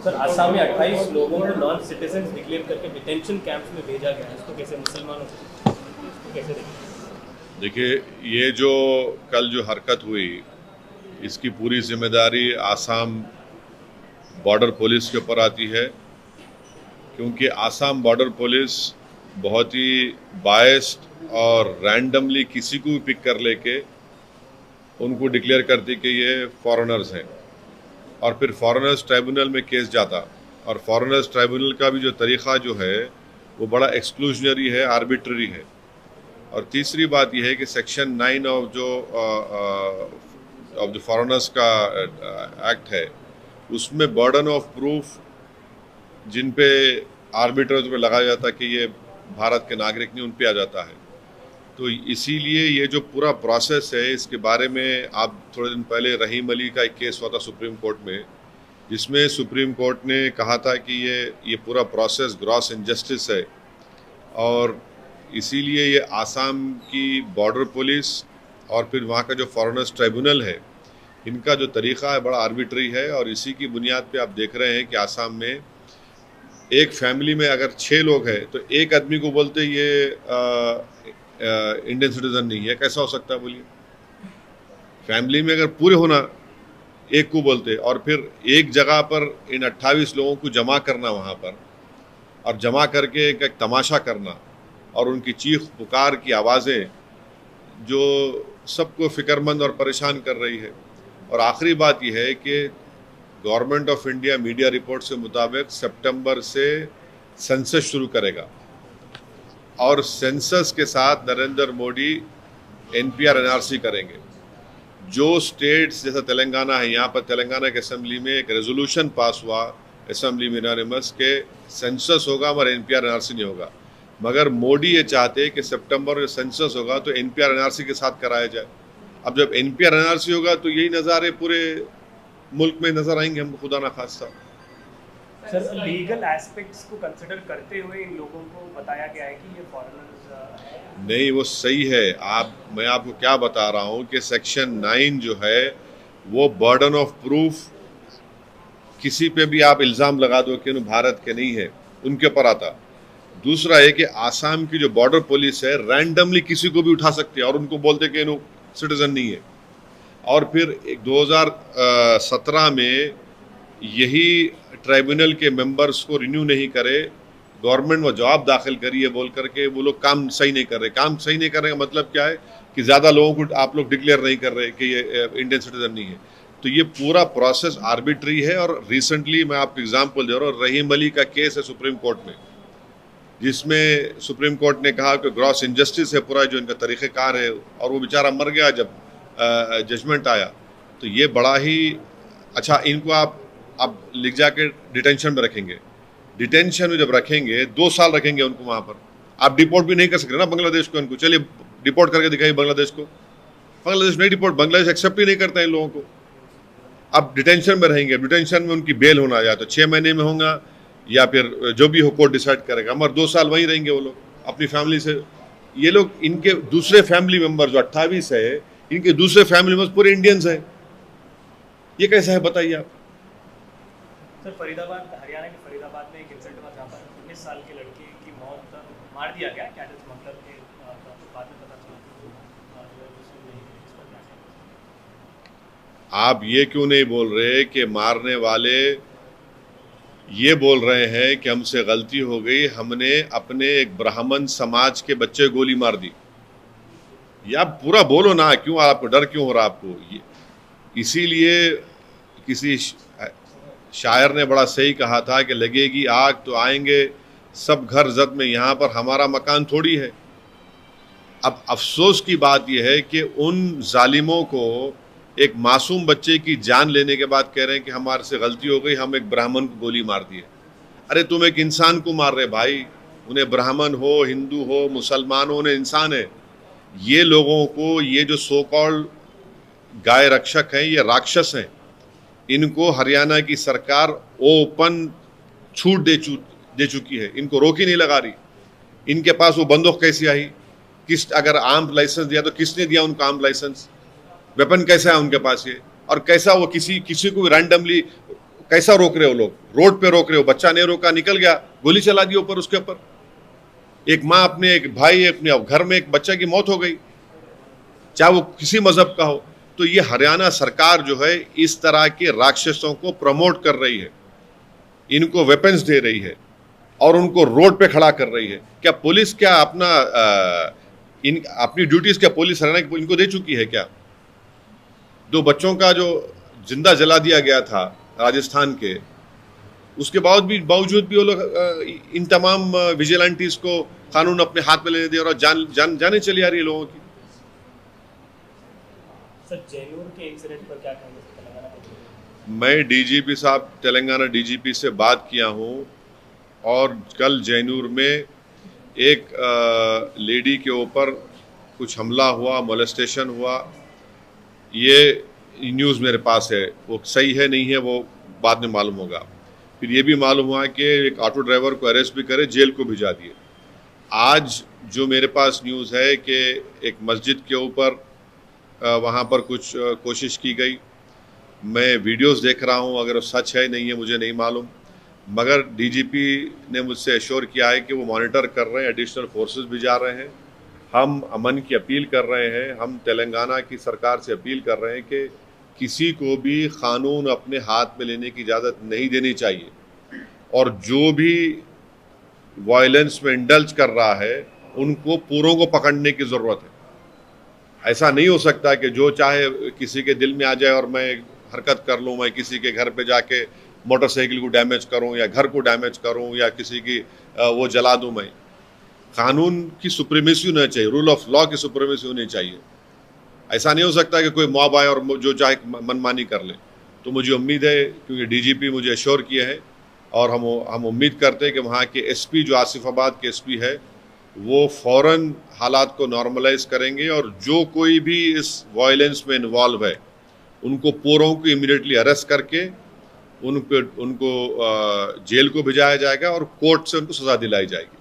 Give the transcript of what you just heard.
Sir Assam में 28 लोगों को नॉन सिटीजन डिक्लेयर करके डिटेंशन कैंप्स में भेजा गया है, इसको कैसे मुसलमानों को कैसे देखें? देखिए, ये जो कल जो हरकत हुई इसकी पूरी जिम्मेदारी आसाम बॉर्डर पुलिस के ऊपर आती है, क्योंकि आसाम बॉर्डर पुलिस बहुत ही बायस्ड और रैंडमली किसी को भी पिक कर लेके उनको डिक्लेयर करती कि ये फॉरेनर्स हैं, और फिर फॉरेनर्स ट्राइब्यूनल में केस जाता। और फॉरेनर्स ट्राइब्यूनल का भी जो तरीक़ा जो है वो बड़ा एक्सक्लूजनरी है, आर्बिट्ररी है। और तीसरी बात यह है कि सेक्शन 9 ऑफ जो फॉरेनर्स का एक्ट है उसमें बर्डन ऑफ प्रूफ जिन पे आर्बिट्रर्स पे लगाया जाता है कि ये भारत के नागरिक नहीं, उन पे आ जाता है। तो इसीलिए ये जो पूरा प्रोसेस है इसके बारे में आप थोड़े दिन पहले रहीम अली का एक केस हुआ था सुप्रीम कोर्ट में, जिसमें सुप्रीम कोर्ट ने कहा था कि ये पूरा प्रोसेस ग्रॉस इनजस्टिस है, और इसीलिए ये आसाम की बॉर्डर पुलिस और फिर वहाँ का जो फॉरेनर्स ट्राइब्यूनल है इनका जो तरीक़ा है बड़ा आर्बिट्री है। और इसी की बुनियाद पे आप देख रहे हैं कि आसाम में एक फैमिली में अगर 6 लोग हैं तो एक आदमी को बोलते ये इंडियन सिटीजन नहीं है। कैसा हो सकता है बोलिए? फैमिली में अगर पूरे होना एक को बोलते, और फिर एक जगह पर इन 28 लोगों को जमा करना वहाँ पर, और जमा करके एक तमाशा करना और उनकी चीख पुकार की आवाज़ें जो सबको फ़िक्रमंद और परेशान कर रही है। और आखिरी बात यह है कि government of India media report के मुताबिक सितंबर से सेंसस शुरू करेगा, और सेंसस के साथ नरेंद्र मोदी NPR NRC करेंगे। जो स्टेट्स जैसा तेलंगाना है, यहाँ पर तेलंगाना की असेंबली में एक रेजोल्यूशन पास हुआ असेंबली में यूनानिमस के सेंसस होगा मगर NPR NRC नहीं होगा। मगर मोदी ये चाहते कि सितंबर में सेंसस होगा तो NPR NRC के साथ कराया जाए। अब जब NPR NRC होगा तो यही नज़ारे पूरे मुल्क में नज़र आएंगे हमको, खुदा ना खास्ता। सर लीगल एस्पेक्ट्स को कंसिडर करते हुए इन लोगों को बताया गया है कि ये फॉरेनर्स नहीं, वो सही है। मैं आपको क्या बता रहा हूँ कि सेक्शन 9 जो है वो बर्डन ऑफ प्रूफ, किसी पे भी आप इल्ज़ाम लगा दो कि भारत के नहीं है, उनके ऊपर आता। दूसरा है कि आसाम की जो बॉर्डर पुलिस है रैंडमली किसी को भी उठा सकती है और उनको बोलते कि सिटीजन नहीं है। और फिर 2017 में यही ट्राइब्यूनल के मेंबर्स को रिन्यू नहीं करे, गवर्नमेंट वो जवाब दाखिल करी है बोल करके वो लोग काम सही नहीं कर रहे। काम सही नहीं कर रहे का मतलब क्या है कि ज़्यादा लोगों को आप लोग डिक्लेयर नहीं कर रहे कि ये इंडियन सिटीजन नहीं है। तो ये पूरा प्रोसेस आर्बिट्री है। और रिसेंटली मैं आपको एग्जांपल दे रहा हूँ, रहीम अली का केस है सुप्रीम कोर्ट में, जिसमें सुप्रीम कोर्ट ने कहा कि ग्रॉस इनजस्टिस है पूरा जो इनका तरीक़ेकार है, और वो बेचारा मर गया जब जजमेंट आया। तो ये बड़ा ही अच्छा, इनको आप लिख जाके डिटेंशन में रखेंगे। डिटेंशन में जब रखेंगे 2 साल रखेंगे उनको वहाँ पर, आप डिपोर्ट भी नहीं कर सकते ना बांग्लादेश को। इनको चलिए डिपोर्ट करके दिखाइए बांग्लादेश को, बांग्लादेश नहीं डिपोर्ट, बांग्लादेश एक्सेप्ट ही नहीं करता इन लोगों को। अब डिटेंशन में रहेंगे, डिटेंशन में उनकी बेल होना या तो 6 महीने में होगा या फिर जो भी हो कोर्ट डिसाइड करेगा, मगर 2 साल वहीं रहेंगे वो लोग अपनी फैमिली से। ये लोग, इनके दूसरे फैमिली मेम्बर जो 28 है, इनके दूसरे फैमिली मेम्बर्स पूरे इंडियंस हैं। ये कैसा है बताइए आप? सर फरीदाबाद, हरियाणा के फरीदाबाद में एक इंसिडेंट हुआ जहाँ पर 19 साल के लड़के की मौत मार दिया गया कैटल स्मगलर के बाद में पता चला। आप ये क्यों नहीं बोल रहे कि मारने वाले ये बोल रहे हैं कि हमसे गलती हो गई, हमने अपने एक ब्राह्मण समाज के बच्चे गोली मार दी? या पूरा बोलो ना, क्यों आपको डर क्यों हो रहा आपको? इसीलिए किसी शायर ने बड़ा सही कहा था कि लगेगी आग तो आएंगे सब घर जद में, यहाँ पर हमारा मकान थोड़ी है। अब अफसोस की बात यह है कि उन जालिमों को एक मासूम बच्चे की जान लेने के बाद कह रहे हैं कि हमारे से गलती हो गई, हम एक ब्राह्मण को गोली मार दिए। अरे तुम एक इंसान को मार रहे भाई, उन्हें ब्राह्मण हो, हिंदू हो, मुसलमान हो, उन्हें इंसान है। ये लोगों को, ये जो सो कॉल्ड गाय रक्षक हैं, ये राक्षस हैं। इनको हरियाणा की सरकार ओपन छूट दे चुकी है, इनको रोक ही नहीं लगा रही। इनके पास वो बंदूक कैसी आई? अगर आर्म लाइसेंस दिया तो किसने दिया उनको आर्म लाइसेंस? वेपन कैसा है उनके पास ये? और कैसा वो किसी को रैंडमली कैसा रोक रहे हो लोग? रोड पे रोक रहे हो, बच्चा नहीं रोका, निकल गया, गोली चला दी ऊपर उसके ऊपर। एक माँ अपने एक भाई अपने घर में एक बच्चे की मौत हो गई, चाहे वो किसी मजहब का हो। तो ये हरियाणा सरकार जो है इस तरह के राक्षसों को प्रमोट कर रही है, इनको वेपन्स दे रही है और उनको रोड पे खड़ा कर रही है। क्या पुलिस क्या अपनी ड्यूटीज क्या पुलिस हरियाणा इनको दे चुकी है क्या? 2 बच्चों का जो जिंदा जला दिया गया था राजस्थान के, उसके बावजूद भी वो लोग इन तमाम विजिलेंटीज को कानून अपने हाथ में लेने दे और जाने चली आ रही है लोगों की। सर जयनूर के इंसिडेंट पर क्या कहेंगे तेलंगाना के? मैं डीजीपी साहब तेलंगाना डीजीपी से बात किया हूँ और कल जयनूर में एक लेडी के ऊपर कुछ हमला हुआ, मोलेस्टेशन हुआ। ये न्यूज़ मेरे पास है, वो सही है नहीं है वो बाद में मालूम होगा। फिर ये भी मालूम हुआ कि एक ऑटो ड्राइवर को अरेस्ट भी करे, जेल को भिजा दिए। आज जो मेरे पास न्यूज़ है कि एक मस्जिद के ऊपर वहाँ पर कुछ कोशिश की गई। मैं वीडियोस देख रहा हूँ, अगर वो सच है नहीं है मुझे नहीं मालूम, मगर डीजीपी ने मुझसे एश्योर किया है कि वो मॉनिटर कर रहे हैं, एडिशनल फोर्सेस भी जा रहे हैं। हम अमन की अपील कर रहे हैं, हम तेलंगाना की सरकार से अपील कर रहे हैं कि किसी को भी कानून अपने हाथ में लेने की इजाज़त नहीं देनी चाहिए और जो भी वायलेंस में इंडल्ज कर रहा है उनको पूरों को पकड़ने की ज़रूरत है। ऐसा नहीं हो सकता कि जो चाहे किसी के दिल में आ जाए और मैं हरकत कर लूँ, मैं किसी के घर पे जाके मोटरसाइकिल को डैमेज करूँ या घर को डैमेज करूँ या किसी की वो जला दूँ। मैं कानून की सुप्रीमेसी होनी चाहिए, रूल ऑफ लॉ की सुप्रीमेसी होनी चाहिए। ऐसा नहीं हो सकता कि कोई मॉब आए और जो चाहे मनमानी कर ले। तो मुझे उम्मीद है, क्योंकि डीजीपी मुझे एश्योर किए हैं और हम उम्मीद करते हैं कि वहाँ के एसपी जो आसिफाबाद के एसपी है वो फ़ौरन हालात को नॉर्मलाइज करेंगे और जो कोई भी इस वायलेंस में इन्वॉल्व है उनको पूरों को इमीडिएटली अरेस्ट करके उनको जेल को भिजाया जाएगा और कोर्ट से उनको सज़ा दिलाई जाएगी।